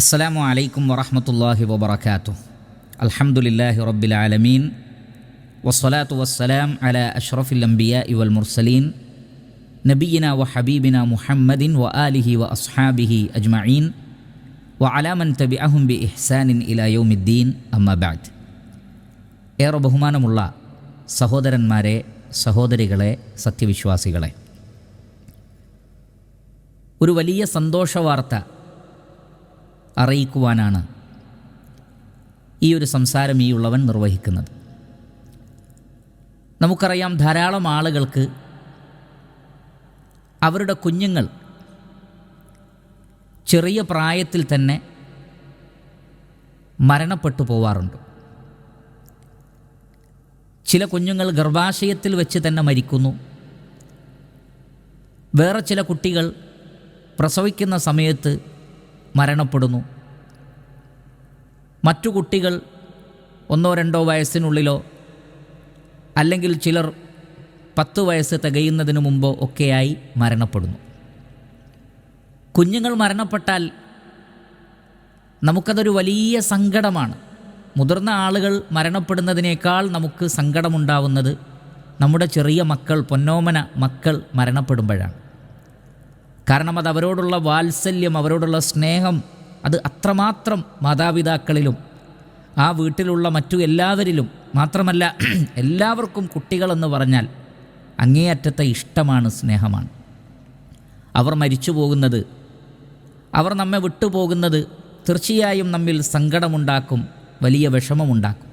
അസ്സലാമു അലൈക്കും വറഹ്മത്തുള്ളാഹി വബറകാതുഹു. അൽഹംദുലില്ലാഹി റബ്ബിൽ ആലമീൻ വസ്സലാത്തു വസ്സലാം അലാ അഷ്റഫിൽ അംബിയാഇ വൽ മുർസലീൻ നബിയിന വ ഹബീബിന മുഹമ്മദിൻ വ ആലിഹി വ അസ്ഹാബിഹി അജ്മഈൻ വ അലാ മൻ തബിഅഹും ബി ഇഹ്സാനിൻ ഇലാ യൗമിദ്ദീൻ. അമ്മാ ബഅദ്. ഏറെ ബഹുമാനമുള്ള സഹോദരന്മാരെ, സഹോദരികളെ, സത്യവിശ്വാസികളെ, ഒരു വലിയ സന്തോഷവാർത്ത അറിയിക്കുവാനാണ് ഈ ഒരു സംസാരം ഈ ഉള്ളവൻ നിർവഹിക്കുന്നത്. നമുക്കറിയാം, ധാരാളം ആളുകൾക്ക് അവരുടെ കുഞ്ഞുങ്ങൾ ചെറിയ പ്രായത്തിൽ തന്നെ മരണപ്പെട്ടു പോവാറുണ്ട്. ചില കുഞ്ഞുങ്ങൾ ഗർഭാശയത്തിൽ വെച്ച് തന്നെ മരിക്കുന്നു. വേറെ ചില കുട്ടികൾ പ്രസവിക്കുന്ന സമയത്ത് മരണപ്പെടുന്നു. മറ്റു കുട്ടികൾ 1-2 വയസ്സിനുള്ളിലോ അല്ലെങ്കിൽ ചിലർ 10 വയസ്സ് തികയുന്നതിന് മുമ്പോ ഒക്കെയായി മരണപ്പെടുന്നു. കുഞ്ഞുങ്ങൾ മരണപ്പെട്ടാൽ നമുക്കതൊരു വലിയ സങ്കടമാണ്. മുതിർന്ന ആളുകൾ മരണപ്പെടുന്നതിനേക്കാൾ നമുക്ക് സങ്കടമുണ്ടാവുന്നത് നമ്മുടെ ചെറിയ മക്കൾ, പൊന്നോമന മക്കൾ മരണപ്പെടുമ്പോഴാണ്. കാരണം അത് അവരോടുള്ള വാത്സല്യം, അവരോടുള്ള സ്നേഹം, അത് അത്രമാത്രം മാതാപിതാക്കളിലും ആ വീട്ടിലുള്ള മറ്റു എല്ലാവരിലും, മാത്രമല്ല എല്ലാവർക്കും കുട്ടികളെന്ന് പറഞ്ഞാൽ അങ്ങേയറ്റത്തെ ഇഷ്ടമാണ്, സ്നേഹമാണ്. അവർ മരിച്ചു പോകുന്നത്, അവർ നമ്മെ വിട്ടുപോകുന്നത് തീർച്ചയായും നമ്മിൽ സങ്കടമുണ്ടാക്കും, വലിയ വിഷമമുണ്ടാക്കും.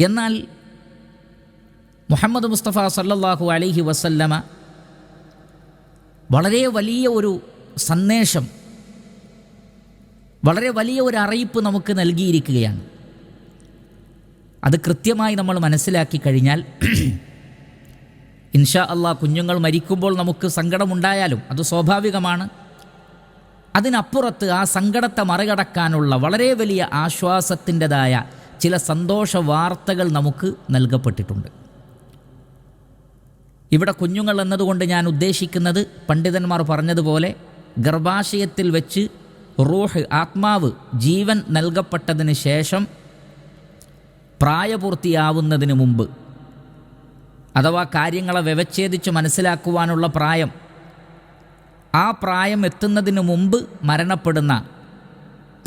എന്നാൽ മുഹമ്മദ് മുസ്തഫ സല്ലല്ലാഹു അലൈഹി വസല്ലമ വളരെ വലിയ ഒരു സന്ദേശം, വളരെ വലിയ ഒരു അറിയിപ്പ് നമുക്ക് നൽകിയിരിക്കുകയാണ്. അത് കൃത്യമായി നമ്മൾ മനസ്സിലാക്കി കഴിഞ്ഞാൽ ഇൻഷാ അല്ലാഹ് കുഞ്ഞുങ്ങൾ മരിക്കുമ്പോൾ നമുക്ക് സങ്കടമുണ്ടായാലും അത് സ്വാഭാവികമാണ്. അതിനപ്പുറത്ത് ആ സങ്കടത്തെ മറികടക്കാനുള്ള വളരെ വലിയ ആശ്വാസത്തിൻ്റെതായ ചില സന്തോഷ വാർത്തകൾ നമുക്ക് നൽകപ്പെട്ടിട്ടുണ്ട്. ഇവിടെ കുഞ്ഞുങ്ങൾ എന്നതുകൊണ്ട് ഞാൻ ഉദ്ദേശിക്കുന്നത്, പണ്ഡിതന്മാർ പറഞ്ഞതുപോലെ ഗർഭാശയത്തിൽ വെച്ച് റൂഹ്, ആത്മാവ്, ജീവൻ നൽകപ്പെട്ടതിന് ശേഷം പ്രായപൂർത്തിയാവുന്നതിന് മുമ്പ്, അഥവാ കാര്യങ്ങളെ വ്യവച്ഛേദിച്ച് മനസ്സിലാക്കുവാനുള്ള പ്രായം, ആ പ്രായം എത്തുന്നതിന് മുമ്പ് മരണപ്പെടുന്ന,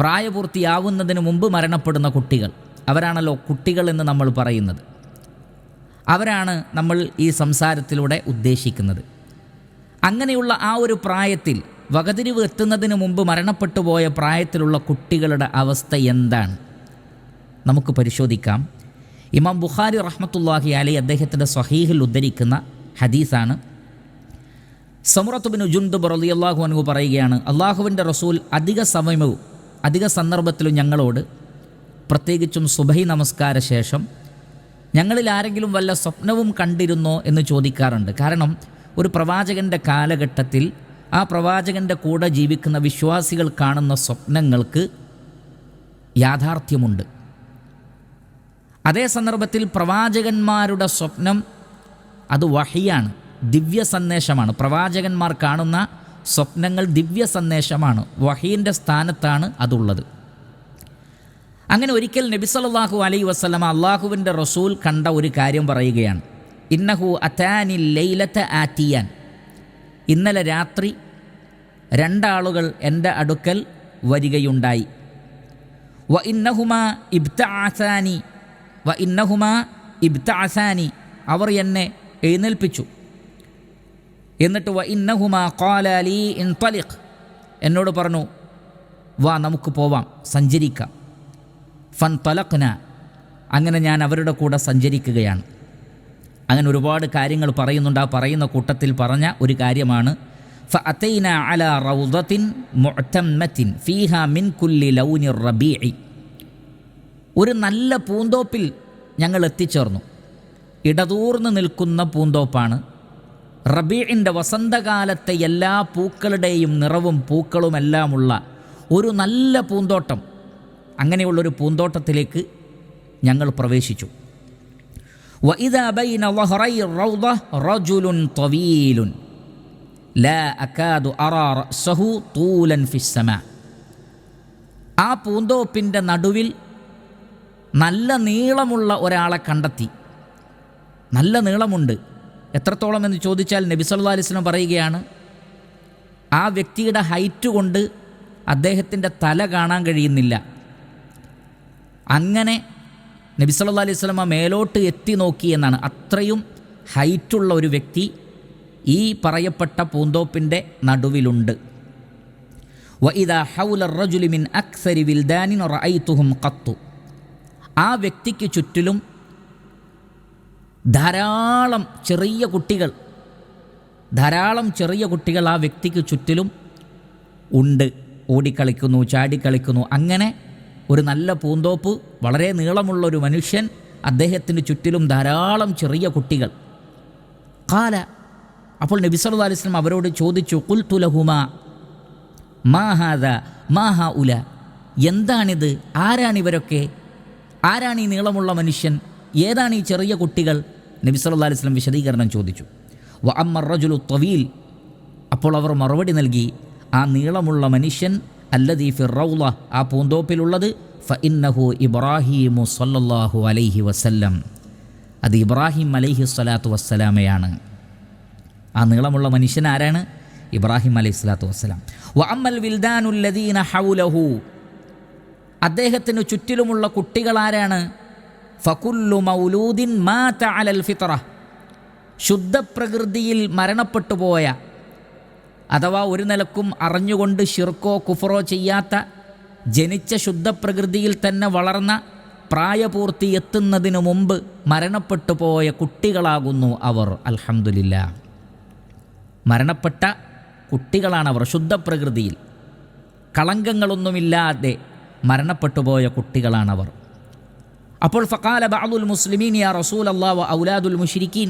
പ്രായപൂർത്തിയാവുന്നതിന് മുമ്പ് മരണപ്പെടുന്ന കുട്ടികൾ, അവരാണല്ലോ കുട്ടികൾ എന്ന് നമ്മൾ പറയുന്നത്. അവരാണ് നമ്മൾ ഈ സംസാരത്തിലൂടെ ഉദ്ദേശിക്കുന്നത്. അങ്ങനെയുള്ള ആ ഒരു പ്രായത്തിൽ, വകതിരിവ് എത്തുന്നതിന് മുമ്പ് മരണപ്പെട്ടു പോയ പ്രായത്തിലുള്ള കുട്ടികളുടെ അവസ്ഥ എന്താണ് നമുക്ക് പരിശോധിക്കാം. ഇമാം ബുഖാരി റഹ്മത്തുള്ളാഹി അലൈഹി അദ്ദേഹത്തിൻ്റെ സ്വഹീഹിൽ ഉദ്ധരിക്കുന്ന ഹദീസാണ്. സമുറത്ത് ബിൻ ജുൻദുബ് റളിയല്ലാഹു അൻഹു പറയുകയാണ്, അള്ളാഹുവിൻ്റെ റസൂൽ അധിക സമയവും അധിക സന്ദർഭത്തിലും ഞങ്ങളോട്, പ്രത്യേകിച്ചും സുബഹി നമസ്കാര ശേഷം, ഞങ്ങളിൽ ആരെങ്കിലും വല്ല സ്വപ്നവും കണ്ടിരുന്നോ എന്ന് ചോദിക്കാറുണ്ട്. കാരണം ഒരു പ്രവാചകൻ്റെ കാലഘട്ടത്തിൽ ആ പ്രവാചകൻ്റെ കൂടെ ജീവിക്കുന്ന വിശ്വാസികൾ കാണുന്ന സ്വപ്നങ്ങൾക്ക് യാഥാർത്ഥ്യമുണ്ട്. അതേ സന്ദർഭത്തിൽ പ്രവാചകന്മാരുടെ സ്വപ്നം അത് വഹിയാണ്, ദിവ്യ സന്ദേശമാണ്. പ്രവാചകന്മാർ കാണുന്ന സ്വപ്നങ്ങൾ ദിവ്യ സന്ദേശമാണ്, വഹീൻ്റെ സ്ഥാനത്താണ് അതുള്ളത്. അങ്ങനെ ഒരിക്കൽ നബി സല്ലല്ലാഹു അലൈഹി വസല്ലമ അള്ളാഹുവിൻ്റെ റസൂൽ കണ്ട ഒരു കാര്യം പറയുകയാണ്. ഇന്നഹു അതാനി ലൈലത ആതിയാൻ, ഇന്നലെ രാത്രി 2 ആളുകൾ എൻ്റെ അടുക്കൽ വരികയുണ്ടായി. വ ഇന്നഹുമാ ഇബ്തഅസാനി, അവർ എന്നെ എഴുന്നേൽപ്പിച്ചു. എന്നിട്ട് വ ഇന്നഹുമാ ഖാല ലീ ഇൻതലിഖ്, എന്നോട് പറഞ്ഞു, വാ നമുക്ക് പോവാം, സഞ്ചരിക്കാം. ഫൻതലഖ്ന, അങ്ങനെ ഞാൻ അവരുടെ കൂടെ സഞ്ചരിക്കുകയാണ്. അങ്ങനെ ഒരുപാട് കാര്യങ്ങൾ പറയുന്നുണ്ട്. ആ പറയുന്ന കൂട്ടത്തിൽ പറഞ്ഞ ഒരു കാര്യമാണ്, ഫഅതൈന അലാ റൗദത്തിൻ മുഅ്തമ്മത്തിൻ ഫീഹാ മിൻ കുല്ലി ലൗനി റബീഇ, ഒരു നല്ല പൂന്തോപ്പിൽ ഞങ്ങൾ എത്തിച്ചേർന്നു. ഇടതൂർന്ന് നിൽക്കുന്ന പൂന്തോപ്പാണ്. റബീഇൻ്റെ വസന്തകാലത്തെ എല്ലാ പൂക്കളുടെയും നിറവും പൂക്കളുമെല്ലാമുള്ള ഒരു നല്ല പൂന്തോട്ടം. അങ്ങനെയുള്ളൊരു പൂന്തോട്ടത്തിലേക്ക് ഞങ്ങൾ പ്രവേശിച്ചു. വഇദാ ബൈന ളഹ്റൈ റൗദ റജുലുൻ തവീലുൻ, ലാ അകാദു അറാ റഅ്സഹു തൂലൻ ഫിസ്സമാ. ആ പൂന്തോപ്പിൻ്റെ നടുവിൽ നല്ല നീളമുള്ള ഒരാളെ കണ്ടെത്തി. നല്ല നീളമുണ്ട്. എത്രത്തോളം എന്ന് ചോദിച്ചാൽ നബി സല്ലല്ലാഹു അലൈഹി വസല്ലം പറയുകയാണ്, ആ വ്യക്തിയുടെ ഹൈറ്റ് കൊണ്ട് അദ്ദേഹത്തിൻ്റെ തല കാണാൻ കഴിയുന്നില്ല. അങ്ങനെ നബി സല്ലല്ലാഹു അലൈഹി വസല്ലം മേലോട്ട് എത്തി നോക്കി എന്നാണ്. അത്രയും ഹൈറ്റുള്ള ഒരു വ്യക്തി ഈ പറയപ്പെട്ട പൂന്തോപ്പിൻ്റെ നടുവിലുണ്ട്. വഇദാ ഹൗല റജുലി മിൻ അക്സരി വിൽദാനിൻ റഅയ്തുഹും ഖത്തു. ആ വ്യക്തിക്ക് ചുറ്റിലും ധാരാളം ചെറിയ കുട്ടികൾ ആ വ്യക്തിക്ക് ചുറ്റിലും ഉണ്ട്. ഓടിക്കളിക്കുന്നു, ചാടിക്കളിക്കുന്നു. അങ്ങനെ ഒരു നല്ല പൂന്തോപ്പ്, വളരെ നീളമുള്ളൊരു മനുഷ്യൻ, അദ്ദേഹത്തിന് ചുറ്റിലും ധാരാളം ചെറിയ കുട്ടികൾ. ഖാല, അപ്പോൾ നബി സല്ലല്ലാഹു അലൈഹി വസല്ലം അവരോട് ചോദിച്ചു, ഖുൽതു ലഹുമാ മാ ഹാദാ മാ ഹൗല. എന്താണിത്? ആരാണിവരൊക്കെ? ആരാണ് ഈ നീളമുള്ള മനുഷ്യൻ? ഏതാണ് ഈ ചെറിയ കുട്ടികൾ? നബി സല്ലല്ലാഹു അലൈഹി വസല്ലം വിശദീകരണം ചോദിച്ചു. വ അമ്മർ റജുലു ത്വവീൽ. അപ്പോൾ അവർ മറുപടി നൽകി, ആ നീളമുള്ള മനുഷ്യൻ അല്ലദീ ഫിർ റൗള, ആ പൂന്തോപ്പിലുള്ളത്, ഫഇന്നഹു ഇബ്രാഹീമു സല്ലല്ലാഹു അലൈഹി വസല്ലം, അത് ഇബ്രാഹിം അലൈഹി സ്വലാത്തു വസ്സലാമയാണ്. ആ നീളമുള്ള മനുഷ്യൻ ആരാണ്? ഇബ്രാഹിം അലൈഹി സ്വലാത്തു വസ്സലാം. വ അമ്മൽ വിൽദാനുല്ലദീന ഹൗലഹു, അദ്ദേഹത്തിന് ചുറ്റിലുമുള്ള കുട്ടികൾ ആരാണ്? ഫകുല്ലു മൗലൂദിൻ മാത അലൽ ഫിത്ര, ശുദ്ധപ്രകൃതിയിൽ മരണപ്പെട്ടു പോയ, അഥവാ ഒരു നിലക്കും അറിഞ്ഞുകൊണ്ട് ശിർക്കോ കുഫറോ ചെയ്യാത്ത, ജനിച്ച ശുദ്ധപ്രകൃതിയിൽ തന്നെ വളർന്ന, പ്രായപൂർത്തി എത്തുന്നതിനു മുമ്പ് മരണപ്പെട്ടു പോയ കുട്ടികളാകുന്നു അവർ. അൽഹംദുലില്ലാ, മരണപ്പെട്ട കുട്ടികളാണവർ. ശുദ്ധപ്രകൃതിയിൽ കളങ്കങ്ങളൊന്നുമില്ലാതെ മരണപ്പെട്ടു പോയ കുട്ടികളാണവർ. അപ്പോൾ ഫഖാല ബഅദുൽ മുസ്ലിമീൻ യാ റസൂലല്ലാഹ് വ ഔലാദുൽ മുശ്രിക്കീൻ,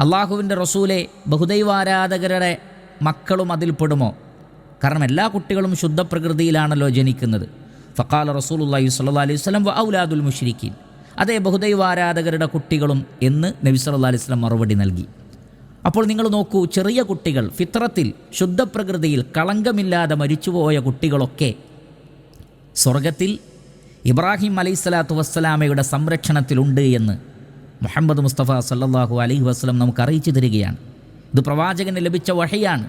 അള്ളാഹുവിൻ്റെ റസൂലെ, ബഹുദൈവാരാധകരുടെ മക്കളും അതിൽപ്പെടുമോ? കാരണം എല്ലാ കുട്ടികളും ശുദ്ധപ്രകൃതിയിലാണല്ലോ ജനിക്കുന്നത്. ഫഖാല റസൂലുള്ളാഹി സ്വല്ലല്ലാഹു അലൈഹി വസല്ലം വ ഔലാദുൽ മുശ്രിക്കീൻ, അതേ ബഹുദൈവാരാധകരുടെ കുട്ടികളും എന്ന് നബി സല്ലല്ലാഹു അലൈഹി വസല്ലം മറുപടി നൽകി. അപ്പോൾ നിങ്ങൾ നോക്കൂ, ചെറിയ കുട്ടികൾ, ഫിത്രത്തിൽ ശുദ്ധപ്രകൃതിയിൽ കളങ്കമില്ലാതെ മരിച്ചുപോയ കുട്ടികളൊക്കെ സ്വർഗത്തിൽ ഇബ്രാഹിം അലൈഹിസ്സലാത്തു വസ്സലാമയുടെ സംരക്ഷണത്തിലുണ്ട് എന്ന് മുഹമ്മദ് മുസ്തഫ സല്ലല്ലാഹു അലൈഹി വസല്ലം നമുക്ക് അറിയിച്ചു തരികയാണ്. ഇത് പ്രവാചകന് ലഭിച്ച വഹയാണ്.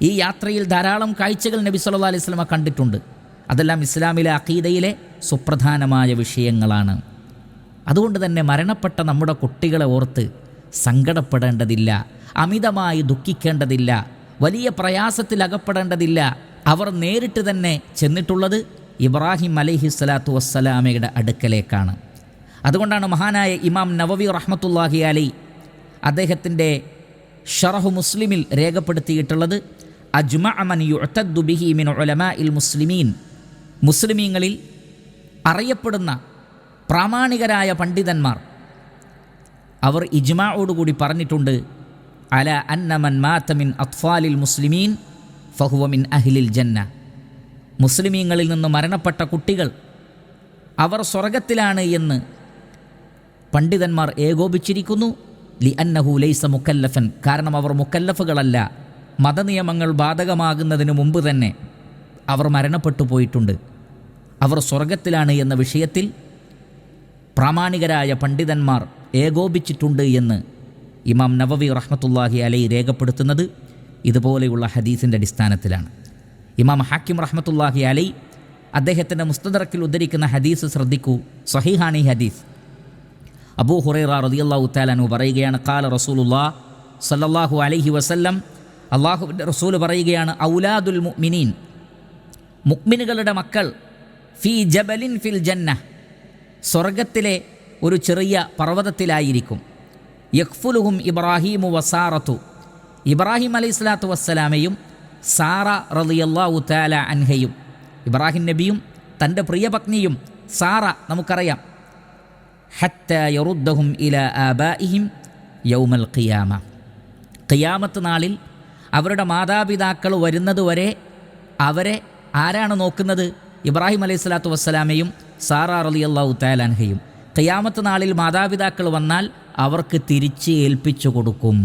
ഈ യാത്രയിൽ ധാരാളം കാഴ്ചകൾ നബി സല്ലല്ലാഹു അലൈഹി വസല്ലം കണ്ടിട്ടുണ്ട്. അതെല്ലാം ഇസ്ലാമിലെ അഖീദയിലെ സുപ്രധാനമായ വിഷയങ്ങളാണ്. അതുകൊണ്ട് തന്നെ മരണപ്പെട്ട നമ്മുടെ കുട്ടികളെ ഓർത്ത് സങ്കടപ്പെടേണ്ടതില്ല, അമിതമായി ദുഃഖിക്കേണ്ടതില്ല, വലിയ പ്രയാസത്തിൽ അകപ്പെടേണ്ടതില്ല. അവർ നേരിട്ട് തന്നെ ചെന്നിട്ടുള്ളത് ഇബ്രാഹിം അലൈഹി സ്വലാത്തു വസ്സലാമയുടെ അടുക്കലേക്കാണ്. അതുകൊണ്ടാണ് മഹാനായ ഇമാം നവവി റഹ്മത്തുള്ളാഹി അലൈഹി അദ്ദേഹത്തിൻ്റെ ഷറഹു മുസ്ലിമിൽ രേഖപ്പെടുത്തിയിട്ടുള്ളത്, അജ്മഅ മൻ യുഅ്തദ്ദു ബിഹി മിൻ ഉലമാഇൽ മുസ്ലിമീൻ, മുസ്ലിമീങ്ങളിൽ അറിയപ്പെടുന്ന പ്രാമാണികരായ പണ്ഡിതന്മാർ അവർ ഇജ്മാഅോടുകൂടി പറഞ്ഞിട്ടുണ്ട്, അല അന്ന മൻ മാത മിൻ അത്ഫാലിൽ മുസ്ലിമീൻ ഫഹുവ മിൻ അഹ്ലിൽ ജന്ന, മുസ്ലിമീങ്ങളിൽ നിന്ന് മരണപ്പെട്ട കുട്ടികൾ അവർ സ്വർഗത്തിലാണ് എന്ന് പണ്ഡിതന്മാർ ഏകോപിച്ചിരിക്കുന്നു. ലി അന്നഹു ലൈസ മുക്കല്ലഫൻ, കാരണം അവർ മുക്കല്ലഫുകളല്ല, മതനിയമങ്ങൾ ബാധകമാകുന്നതിന് മുമ്പ് തന്നെ അവർ മരണപ്പെട്ടു പോയിട്ടുണ്ട്. അവർ സ്വർഗത്തിലാണ് എന്ന വിഷയത്തിൽ പ്രാമാണികരായ പണ്ഡിതന്മാർ ഏകോപിച്ചിട്ടുണ്ട് എന്ന് ഇമാം നവവി റഹ്മത്തുള്ളാഹി അലൈഹി രേഖപ്പെടുത്തുന്നത് ഇതുപോലെയുള്ള ഹദീസിൻ്റെ അടിസ്ഥാനത്തിലാണ്. ഇമാം ഹാക്കിം റഹ്മത്തുള്ളാഹി അലൈഹി അദ്ദേഹത്തിൻ്റെ മുസ്തദറക്കിൽ ഉദ്ധരിക്കുന്ന ഹദീസ് ശ്രദ്ധിക്കൂ, സ്വഹീഹാണ് ഈ ഹദീസ്. അബൂ ഹുറൈറ റളിയല്ലാഹു തആല അൻഹു പറയുകയാണ്, ഖാല റസൂലുള്ളാഹി സ്വല്ലല്ലാഹു അലൈഹി വസല്ലം, അല്ലാഹുവിൻ്റെ റസൂൽ പറയുകയാണ്, ഔലാദുൽ മുഅ്മിനീൻ, മുഅ്മിനുകളുടെ മക്കൾ, ഫീ ജബലിൻ ഫിൽ ജന്ന, സ്വർഗത്തിലെ ഒരു ചെറിയ പർവ്വതത്തിലായിരിക്കും. യഖ്ഫുലുഹും ഇബ്രാഹീമു വസാറത്തു, ഇബ്രാഹിം അലൈഹിസ്സലാത്തു വസ്സലാമയും സാറ റളിയല്ലാഹു തആല അൻഹയും, ഇബ്രാഹിം നബിയും തൻ്റെ പ്രിയപത്നിയും സാറ നമുക്കറിയാം, ഹത്താ യറുദ്ദഹും ഇലാ ആബാഇഹിം യൗമൽ ഖിയാമ, ഖിയാമത്ത് നാളിൽ അവരുടെ മാതാപിതാക്കൾ വരുന്നതുവരെ അവരെ ആരാണ് നോക്കുന്നത്? ഇബ്രാഹിം അലൈഹിസ്സലാത്തു വസ്സലാമയും സാറ റളിയല്ലാഹു തആല അൻഹയും. ഖിയാമത്ത് നാളിൽ മാതാപിതാക്കൾ വന്നാൽ അവർക്ക് തിരിച്ച് ഏൽപ്പിച്ചു കൊടുക്കും.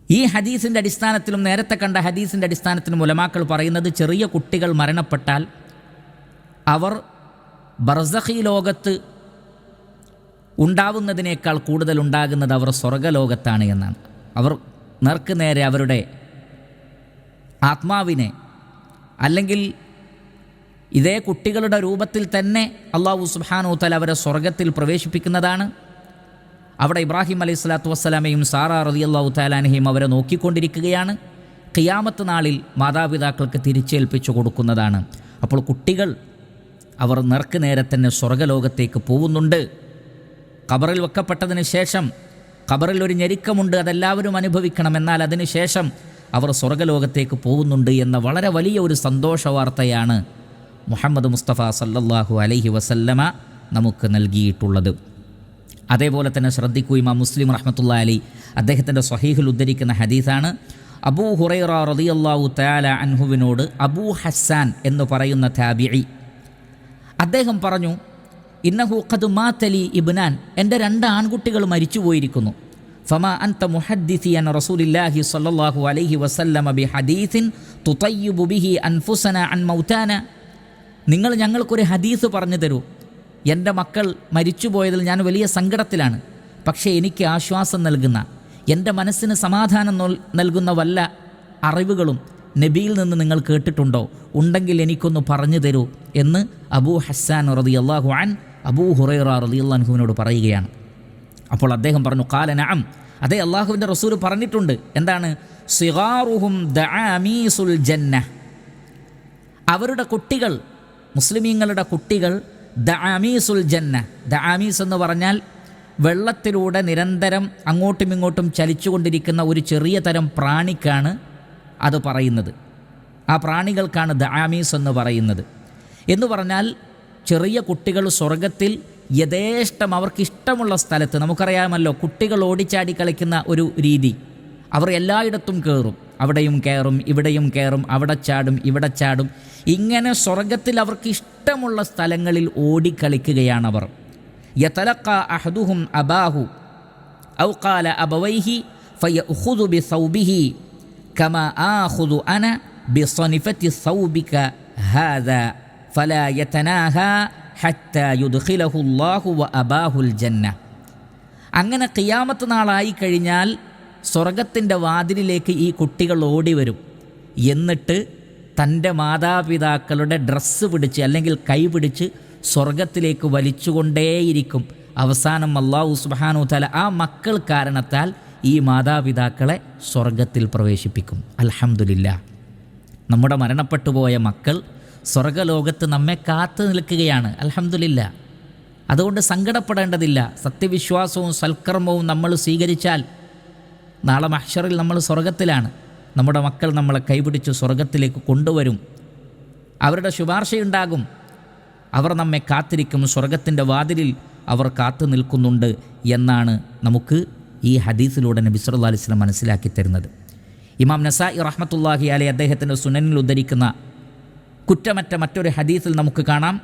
ഈ ഹദീസിൻ്റെ അടിസ്ഥാനത്തിലും നേരത്തെ കണ്ട ഹദീസിൻ്റെ അടിസ്ഥാനത്തിലും ഉലമാക്കൾ പറയുന്നത്, ചെറിയ കുട്ടികൾ മരണപ്പെട്ടാൽ അവർ ബർസഖി ലോകത്ത് ഉണ്ടാവുന്നതിനേക്കാൾ കൂടുതൽ ഉണ്ടാകുന്നത് അവർ സ്വർഗലോകത്താണ് എന്നാണ്. അവർ നേർക്കുനേരെ അവരുടെ ആത്മാവിനെ, അല്ലെങ്കിൽ ഇതേ കുട്ടികളുടെ രൂപത്തിൽ തന്നെ അല്ലാഹു സുബ്ഹാനഹു തആല അവരെ സ്വർഗത്തിൽ പ്രവേശിപ്പിക്കുന്നതാണ്. അവിടെ ഇബ്രാഹിം അലൈഹി സ്വലാത്തു വസ്സലാമയും സാറ റളിയല്ലാഹു തആല അൻഹയും അവരെ നോക്കിക്കൊണ്ടിരിക്കുകയാണ്. ഖിയാമത്ത് നാളിൽ മാതാപിതാക്കൾക്ക് തിരിച്ചേൽപ്പിച്ചു കൊടുക്കുന്നതാണ്. അപ്പോൾ കുട്ടികൾ അവർ നേർക്കുനേരെ തന്നെ സ്വർഗലോകത്തേക്ക് പോകുന്നുണ്ട്. ഖബറിൽ വെക്കപ്പെട്ടതിന് ശേഷം ഖബറിൽ ഒരു ഞെരുക്കമുണ്ട്, അതെല്ലാവരും അനുഭവിക്കണം. എന്നാൽ അതിന് ശേഷം അവർ സ്വർഗലോകത്തേക്ക് പോകുന്നുണ്ട് എന്ന വളരെ വലിയ ഒരു സന്തോഷ വാർത്തയാണ് മുഹമ്മദ് മുസ്തഫ സല്ലല്ലാഹു അലൈഹി വസല്ലമ നമുക്ക് നൽകിയിട്ടുള്ളത്. അതേപോലെ തന്നെ ശ്രദ്ധിക്കൂ, ഇമാം മുസ്ലിം റഹ്മത്തുള്ളാഹി അലൈഹി അദ്ദേഹത്തിൻ്റെ സ്വഹീഹിൽ ഉദ്ധരിക്കുന്ന ഹദീസാണ്. അബൂ ഹുറൈറ റളിയല്ലാഹു തആല അൻഹുവിനോട് അബൂ ഹസ്സാൻ എന്ന് പറയുന്ന താബിഈ അദ്ദേഹം പറഞ്ഞു, ഇന്നഹു ഖദ് മാതലി ഇബ്നാൻ, എൻ്റെ 2 ആൺകുട്ടികൾ മരിച്ചു പോയിരിക്കുന്നു. ഫമാ അൻത മുഹദ്ദിസി അൻ റസൂലില്ലാഹി സ്വല്ലല്ലാഹു അലൈഹി വസല്ലമ ബിഹദീസിൻ തുതയ്യിബു ബിഹി അൻഫുസന അൻ മൗതാന. നിങ്ങൾ ഞങ്ങൾക്കൊരു ഹദീസ് പറഞ്ഞു തരൂ. എൻ്റെ മക്കൾ മരിച്ചു പോയതിൽ ഞാൻ വലിയ സങ്കടത്തിലാണ്. പക്ഷേ എനിക്ക് ആശ്വാസം നൽകുന്ന, എൻ്റെ മനസ്സിന് സമാധാനം നൽകുന്ന വല്ല അറിവുകളും നബിയിൽ നിന്ന് നിങ്ങൾ കേട്ടിട്ടുണ്ടോ? ഉണ്ടെങ്കിൽ എനിക്കൊന്ന് പറഞ്ഞു തരൂ എന്ന് അബൂ ഹസ്സാൻ റളിയല്ലാഹു അൻ അബൂ ഹുറൈറ റളിയല്ലാഹു അൻഹുവിനോട് പറയുകയാണ്. അപ്പോൾ അദ്ദേഹം പറഞ്ഞു, ഖാല നഅം, അതേ അള്ളാഹുവിൻ്റെ റസൂൽ പറഞ്ഞിട്ടുണ്ട്. എന്താണ്? സിഗാറുഹും ദഅാമീസുൽ ജന്ന, അവരുടെ കുട്ടികൾ, മുസ്ലിമീങ്ങളുടെ കുട്ടികൾ ദഅാമീസുൽ ജന്ന. ദഅാമീസ് എന്ന് പറഞ്ഞാൽ വെള്ളത്തിലൂടെ നിരന്തരം അങ്ങോട്ടും ഇങ്ങോട്ടും ചലിച്ചുകൊണ്ടിരിക്കുന്ന ഒരു ചെറിയ തരം പ്രാണിക്കാണ് അത് പറയുന്നത്. ആ പ്രാണികൾക്കാണ് ദഅാമീസ് എന്ന് പറയുന്നത്. എന്ന് പറഞ്ഞാൽ ചെറിയ കുട്ടികൾ സ്വർഗത്തിൽ യഥേഷ്ടം അവർക്കിഷ്ടമുള്ള സ്ഥലത്ത്, നമുക്കറിയാമല്ലോ കുട്ടികൾ ഓടിച്ചാടി കളിക്കുന്ന ഒരു രീതി, അവർ എല്ലായിടത്തും കയറും. അവിടെയും കയറും, ഇവിടെയും കയറും, അവിടെ ചാടും, ഇവിടെ ചാടും. ഇങ്ങനെ സ്വർഗത്തിൽ അവർക്ക് ഇഷ്ടമുള്ള സ്ഥലങ്ങളിൽ ഓടിക്കളിക്കുകയാണവർ. യതലഖ അഹദുഹും അബാഹു ഔ ഖാല അബവൈഹി ഫയഖുദു ബിസൗബിഹി കമാ ആഖുദു അന ബിസനിഫതി സൗബിക ഹാദാ ഫലാ യതനാഹാ ഹത്താ യുദ്ഖിലഹു അല്ലാഹു വ അബാഹുൽ ജന്ന. അങ്ങനെ ഖിയാമത്ത് നാളായി കഴിഞ്ഞാൽ സ്വർഗത്തിൻ്റെ വാതിലിലേക്ക് ഈ കുട്ടികൾ ഓടി വരും. എന്നിട്ട് തൻ്റെ മാതാപിതാക്കളുടെ ഡ്രസ്സ് പിടിച്ച് അല്ലെങ്കിൽ കൈ പിടിച്ച് സ്വർഗത്തിലേക്ക് വലിച്ചുകൊണ്ടേയിരിക്കും. അവസാനം അല്ലാഹു സുബ്ഹാനഹു തആല ആ മക്കൾ കാരണത്താൽ ഈ മാതാപിതാക്കളെ സ്വർഗത്തിൽ പ്രവേശിപ്പിക്കും. അൽഹംദുലില്ലാഹ്, നമ്മുടെ മരണപ്പെട്ടുപോയ മക്കൾ സ്വർഗലോകത്ത് നമ്മെ കാത്തു നിൽക്കുകയാണ്. അൽഹംദുലില്ലാഹ്. അതുകൊണ്ട് സങ്കടപ്പെടേണ്ടതില്ല. സത്യവിശ്വാസവും സൽക്കർമ്മവും നമ്മൾ സ്വീകരിച്ചാൽ നാളെ മഹ്ശറിൽ നമ്മൾ സ്വർഗത്തിലാണ്. നമ്മുടെ മക്കൾ നമ്മളെ കൈപിടിച്ച് സ്വർഗത്തിലേക്ക് കൊണ്ടുവരും. അവരുടെ ശുപാർശയുണ്ടാകും. അവർ നമ്മെ കാത്തിരിക്കും. സ്വർഗത്തിൻ്റെ വാതിലിൽ അവർ കാത്തു നിൽക്കുന്നുണ്ട് എന്നാണ് നമുക്ക് ഈ ഹദീസിലൂടെ നബി സല്ലല്ലാഹു അലൈഹി വസല്ലം മനസ്സിലാക്കി തരുന്നത്. ഇമാം നസായി റഹ്മത്തുള്ളാഹി അലൈഹി അദ്ദേഹത്തിൻ്റെ സുനനിൽ ഉദ്ധരിക്കുന്ന കുറ്റമറ്റ മറ്റൊരു ഹദീസിൽ നമുക്ക് കാണാം,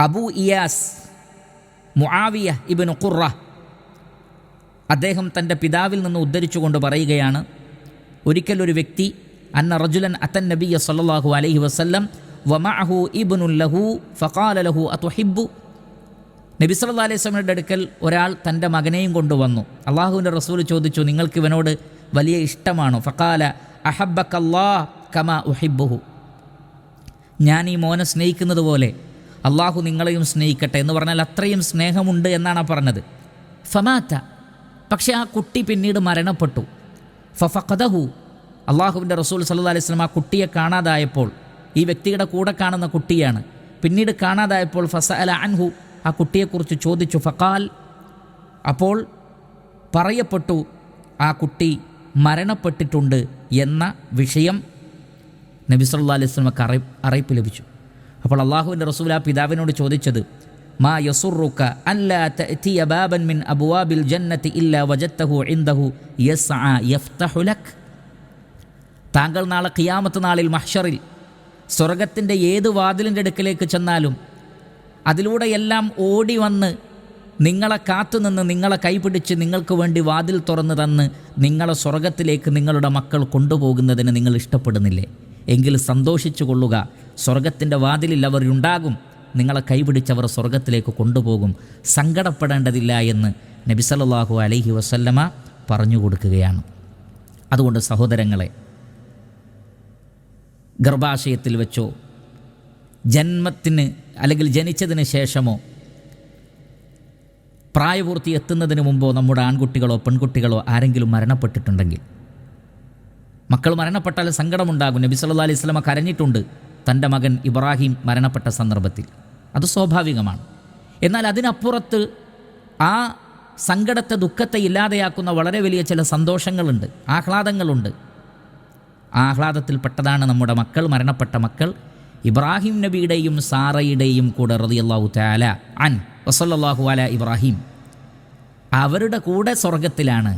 അബൂ ഇയാസ് മുആവിയ ഇബ്നു ഖുറ അദ്ദേഹം തൻ്റെ പിതാവിൽ നിന്ന് ഉദ്ധരിച്ചുകൊണ്ട് പറയുകയാണ്, ഒരിക്കൽ ഒരു വ്യക്തി അന്ന റജുലൻ അത്തൻ നബിയ സല്ലല്ലാഹു അലൈഹി വസല്ലം വമഅഹു ഇബ്നുൻ ലഹു ഫഖാല ലഹു അതുഹിബ്ബു. നബി സല്ലല്ലാഹു അലൈഹി വസല്ലമയുടെ അടുക്കൽ ഒരാൾ തൻ്റെ മകനെയും കൊണ്ടുവന്നു. അള്ളാഹുവിൻ്റെ റസൂൽ ചോദിച്ചു, നിങ്ങൾക്ക് ഇവനോട് വലിയ ഇഷ്ടമാണോ? ഫഖാല അഹബ്ബക്കല്ലാഹ് കമാ ഉഹിബ്ബുഹു, ഞാൻ ഈ മോനെ സ്നേഹിക്കുന്നത് പോലെ അള്ളാഹു നിങ്ങളെയും സ്നേഹിക്കട്ടെ എന്ന് പറഞ്ഞാൽ അത്രയും സ്നേഹമുണ്ട് എന്നാണ് പറഞ്ഞത്. ഫമാത, പക്ഷേ ആ കുട്ടി പിന്നീട് മരണപ്പെട്ടു. ഫഫഖദഹു, അള്ളാഹുവിൻ്റെ റസൂൽ സല്ലല്ലാഹു അലൈഹി വസല്ലം ആ കുട്ടിയെ കാണാതായപ്പോൾ, ഈ വ്യക്തിയുടെ കൂടെ കാണുന്ന കുട്ടിയാണ്, പിന്നീട് കാണാതായപ്പോൾ ഫസഅല അൻഹു, ആ കുട്ടിയെക്കുറിച്ച് ചോദിച്ചു. ഫഖാൽ, അപ്പോൾ പറയപ്പെട്ടു ആ കുട്ടി മരണപ്പെട്ടിട്ടുണ്ട് എന്ന വിഷയം നബി സല്ലല്ലാഹു അലൈഹി വസല്ലമക്ക് അറിയിപ്പ് ലഭിച്ചു. അപ്പോൾ അള്ളാഹുവിൻ്റെ റസൂൽ ആ പിതാവിനോട് ചോദിച്ചത്, മാ യസുറുക അല്ലാ തഅതിയ ബാബൻ മിൻ അബ്വാബിൽ ജന്നതി ഇല്ലാ വജദ്തഹു ഇൻദഹു യസ്അ യഫ്തഹു ലക്. താങ്കൾ നാളെ ഖിയാമത്ത് നാളിൽ മഹ്ശറിൽ സ്വർഗത്തിൻ്റെ ഏത് വാതിലിൻ്റെ അടുക്കലേക്ക് ചെന്നാലും അതിലൂടെയെല്ലാം ഓടി വന്ന് നിങ്ങളെ കാത്തുനിന്ന് നിങ്ങളെ കൈപിടിച്ച് നിങ്ങൾക്ക് വേണ്ടി വാതിൽ തുറന്നു തന്ന് നിങ്ങളെ സ്വർഗത്തിലേക്ക് നിങ്ങളുടെ മക്കൾ കൊണ്ടുപോകുന്നതിന് നിങ്ങൾ ഇഷ്ടപ്പെടുന്നില്ലേ? എങ്കിൽ സന്തോഷിച്ചു കൊള്ളുക, സ്വർഗത്തിൻ്റെ വാതിലിൽ അവരുണ്ടാകും, നിങ്ങളെ കൈപിടിച്ചവർ സ്വർഗത്തിലേക്ക് കൊണ്ടുപോകും, സങ്കടപ്പെടേണ്ടതില്ല എന്ന് നബി സല്ലല്ലാഹു അലൈഹി വസല്ലമ പറഞ്ഞു കൊടുക്കുകയാണ്. അതുകൊണ്ട് സഹോദരങ്ങളെ, ഗർഭാശയത്തിൽ വെച്ചോ ജന്മത്തിന് അല്ലെങ്കിൽ ജനിച്ചതിന് ശേഷമോ പ്രായപൂർത്തി എത്തുന്നതിന് മുമ്പോ നമ്മുടെ ആൺകുട്ടികളോ പെൺകുട്ടികളോ ആരെങ്കിലും മരണപ്പെട്ടിട്ടുണ്ടെങ്കിൽ, മക്കൾ മരണപ്പെട്ടാൽ സങ്കടമുണ്ടാകും. നബി സല്ലല്ലാഹു അലൈഹി വസല്ലമ കരഞ്ഞിട്ടുണ്ട് തൻ്റെ മകൻ ഇബ്രാഹിം മരണപ്പെട്ട സന്ദർഭത്തിൽ. അത് സ്വാഭാവികമാണ്. എന്നാൽ അതിനപ്പുറത്ത് ആ സങ്കടത്തെ ദുഃഖത്തെ ഇല്ലാതെയാക്കുന്ന വളരെ വലിയ ചില സന്തോഷങ്ങളുണ്ട്, ആഹ്ലാദങ്ങളുണ്ട്. ആ ആഹ്ലാദത്തിൽപ്പെട്ടതാണ് നമ്മുടെ മക്കൾ, മരണപ്പെട്ട മക്കൾ ഇബ്രാഹിം നബിയുടെയും സാറയുടെയും കൂടെ റളിയല്ലാഹു തആല അൻ വസല്ലല്ലാഹു അലാ ഇബ്രാഹിം, അവരുടെ കൂടെ സ്വർഗത്തിലാണ്.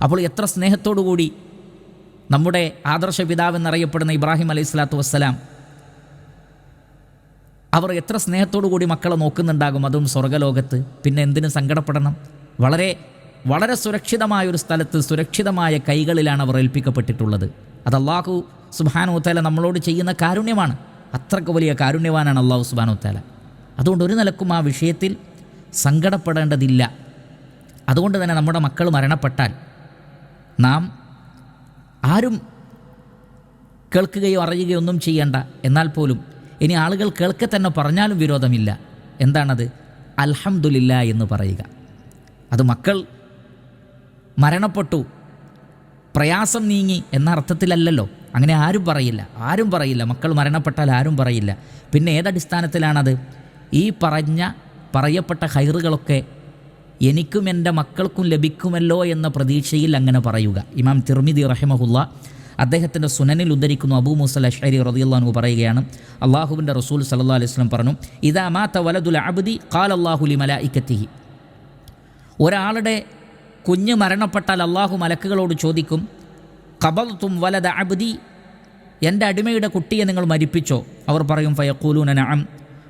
അപ്പോൾ എത്ര സ്നേഹത്തോടുകൂടി നമ്മുടെ ആദർശ പിതാവെന്നറിയപ്പെടുന്ന ഇബ്രാഹിം അലൈഹി സ്വലാത്തു വസ്സലാം, അവർ എത്ര സ്നേഹത്തോടു കൂടി മക്കളെ നോക്കുന്നുണ്ടാകും, അതും സ്വർഗ്ഗലോകത്ത്. പിന്നെ എന്തിനു സങ്കടപ്പെടണം? വളരെ വളരെ സുരക്ഷിതമായൊരു സ്ഥലത്ത് സുരക്ഷിതമായ കൈകളിലാണ് അവർ ഏൽപ്പിക്കപ്പെട്ടിട്ടുള്ളത്. അത് അല്ലാഹു സുബ്ഹാനഹു വതആല നമ്മളോട് ചെയ്യുന്ന കാരുണ്യമാണ്. അത്രയ്ക്ക് വലിയ കാരുണ്യവാനാണ് അല്ലാഹു സുബ്ഹാനഹു വതആല. അതുകൊണ്ട് ഒരു നിലക്കും ആ വിഷയത്തിൽ സങ്കടപ്പെടേണ്ടതില്ല. അതുകൊണ്ട് തന്നെ നമ്മുടെ മക്കൾ മരണപ്പെട്ടാൽ നാം ആരും കേൾക്കുകയോ അറിയുകയോ ഒന്നും ചെയ്യേണ്ട. എന്നാൽ പോലും ഇനി ആളുകൾ കേൾക്കെ തന്നെ പറഞ്ഞാലും വിരോധമില്ല. എന്താണത്? അൽഹംദുലില്ലാ എന്ന് പറയുക. അത് മക്കൾ മരണപ്പെട്ടു, പ്രയാസം നീങ്ങി എന്ന അർത്ഥത്തിലല്ലല്ലോ. അങ്ങനെ ആരും പറയില്ല. മക്കൾ മരണപ്പെട്ടാൽ ആരും പറയില്ല. പിന്നെ ഏതടിസ്ഥാനത്തിലാണത്? ഈ പറയപ്പെട്ട ഖൈറുകളൊക്കെ എനിക്കും എൻ്റെ മക്കൾക്കും ലഭിക്കുമല്ലോ എന്ന പ്രതീക്ഷയിൽ അങ്ങനെ പറയുക. ഇമാം തിർമിദി റഹിമഹുല്ല അദ്ദേഹത്തിൻ്റെ സുനനിൽ ഉദ്ധരിക്കുന്നു, അബൂ മൂസൽ അശ്അരി റളിയല്ലാഹു അൻഹു പറയുകയാണ്, അള്ളാഹുവിൻ്റെ റസൂൽ സല്ലല്ലാഹു അലൈഹി വസല്ലം പറഞ്ഞു, ഇദാ മാത വലദുൽ അബ്ദി ഖാലല്ലാഹു ലിമലായികതിഹി, ഒരാളുടെ കുഞ്ഞ് മരണപ്പെട്ടാൽ അള്ളാഹു മലക്കുകളോട് ചോദിക്കും, ഖബൽതും വലദ അബ്ദി, എൻ്റെ അടിമയുടെ കുട്ടിയെ നിങ്ങൾ മരിപ്പിച്ചോ? അവർ പറയും, ഫയഖൂലൂന നഅം.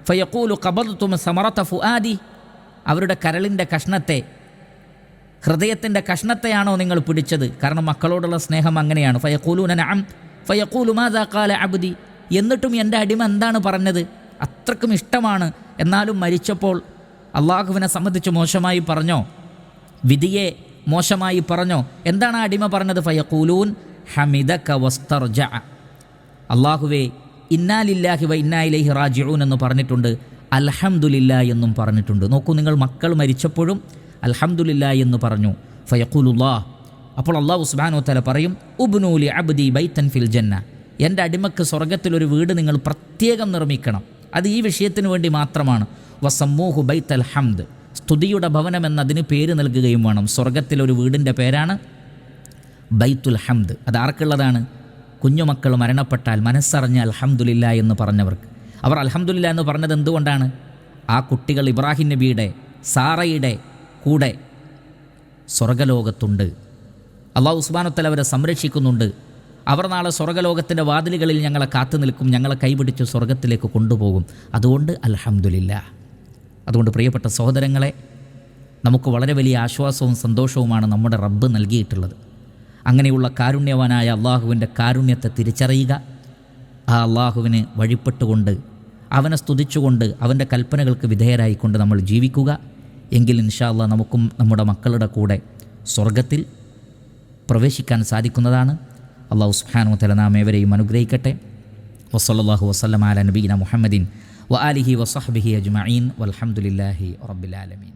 ഫയഖൂലു ഖബൽതും സമറത ഫുആദി, അവരുടെ കരളിൻ്റെ കഷ്ണത്തെ, ഹൃദയത്തിൻ്റെ കഷ്ണത്തെയാണോ നിങ്ങൾ പിടിച്ചത്? കാരണം മക്കളോടുള്ള സ്നേഹം അങ്ങനെയാണ്. ഫയഖൂലൂന നഅം ഫയഖൂലു മാദാ ഖാല അബ്ദി, എന്നിട്ടും എൻ്റെ അടിമ എന്താണ് പറഞ്ഞത്? അത്രക്കും ഇഷ്ടമാണ്. എന്നാലും മരിച്ചപ്പോൾ അള്ളാഹുവിനെ സംബന്ധിച്ച് മോശമായി പറഞ്ഞോ? വിധിയെ മോശമായി പറഞ്ഞോ? എന്താണ് ആ അടിമ പറഞ്ഞത്? ഫയഖൂലൂൻ ഹമിദക വസ്തർജഅ, അള്ളാഹുവേ ഇന്നാ ലില്ലാഹി വ ഇന്നാ ഇലൈഹി റാജിഊൻ എന്ന് പറഞ്ഞിട്ടുണ്ട്, അൽഹംദുലില്ലാ എന്നും പറഞ്ഞിട്ടുണ്ട്. നോക്കൂ, നിങ്ങൾ മക്കൾ മരിച്ചപ്പോഴും അൽഹംദുലില്ലാ എന്ന് പറഞ്ഞു. ഫയഖൂലുല്ലാഹ്, അപ്പോൾ അല്ലാഹു സുബ്ഹാനഹു വതആല പറയും, ഉബ്നൂ ലി അബ്ദി ബൈതൻ ഫിൽ ജന്ന, എൻ്റെ അടിമക്ക് സ്വർഗ്ഗത്തിലൊരു വീട് നിങ്ങൾ പ്രത്യേകം നിർമ്മിക്കണം. അത് ഈ വിഷയത്തിന് വേണ്ടി മാത്രമാണ്. വസമ്മൂഹു ബൈത്തൽ ഹംദ്, സ്തുതിയുടെ ഭവനം എന്നതിന് പേര് നൽകുകയും വേണം. സ്വർഗ്ഗത്തിലൊരു വീടിൻ്റെ പേരാണ് ബൈത്തുൽ ഹംദ്. അത് ആർക്കുള്ളതാണ്? കുഞ്ഞുമക്കൾ മരണപ്പെട്ടാൽ മനസ്സറിഞ്ഞ് അൽഹംദുലില്ലാ എന്ന് പറഞ്ഞവർക്ക്. അവർ അൽഹംദുലില്ലാ എന്ന് പറഞ്ഞത് എന്തുകൊണ്ടാണ്? ആ കുട്ടികൾ ഇബ്രാഹിം നബിയുടെ സാറയുടെ കൂടെ സ്വർഗ്ഗലോകത്തുണ്ട്. അല്ലാഹു സുബ്ഹാനഹു വ തആല അവരെ സംരക്ഷിക്കുന്നുണ്ട്. അവർ നാളെ സ്വർഗ്ഗലോകത്തിൻ്റെ വാതിലുകളിൽ ഞങ്ങളെ കാത്തു നിൽക്കും, ഞങ്ങളെ കൈപിടിച്ച് സ്വർഗ്ഗത്തിലേക്ക് കൊണ്ടുപോകും. അതുകൊണ്ട് അൽഹംദുലില്ലാ. അതുകൊണ്ട് പ്രിയപ്പെട്ട സഹോദരങ്ങളെ, നമുക്ക് വളരെ വലിയ ആശ്വാസവും സന്തോഷവുമാണ് നമ്മുടെ റബ്ബ് നൽകിയിട്ടുള്ളത്. അങ്ങനെയുള്ള കാരുണ്യവാനായ അള്ളാഹുവിൻ്റെ കാരുണ്യത്തെ തിരിച്ചറിയുക, ആ അള്ളാഹുവിന് വഴിപ്പെട്ടുകൊണ്ട് അവനെ സ്തുതിച്ചുകൊണ്ട് അവൻ്റെ കൽപ്പനകൾക്ക് വിധേയരായിക്കൊണ്ട് നമ്മൾ ജീവിക്കുക. എങ്കിൽ ഇൻഷാ അല്ലാഹ് നമുക്കും നമ്മുടെ മക്കളുടെ കൂടെ സ്വർഗ്ഗത്തിൽ പ്രവേശിക്കാൻ സാധിക്കുന്നതാണ്. അല്ലാഹു സുബ്ഹാനഹു വ തആല നാം ഏവരെയും അനുഗ്രഹിക്കട്ടെ. വസല്ലല്ലാഹു വസല്ലമ അലാ നബിയിന മുഹമ്മദിൻ വ ആലിഹി വസഹ്ബിഹി അജ്മഈൻ വൽഹംദുലില്ലാഹി റബ്ബിൽ ആലമീൻ.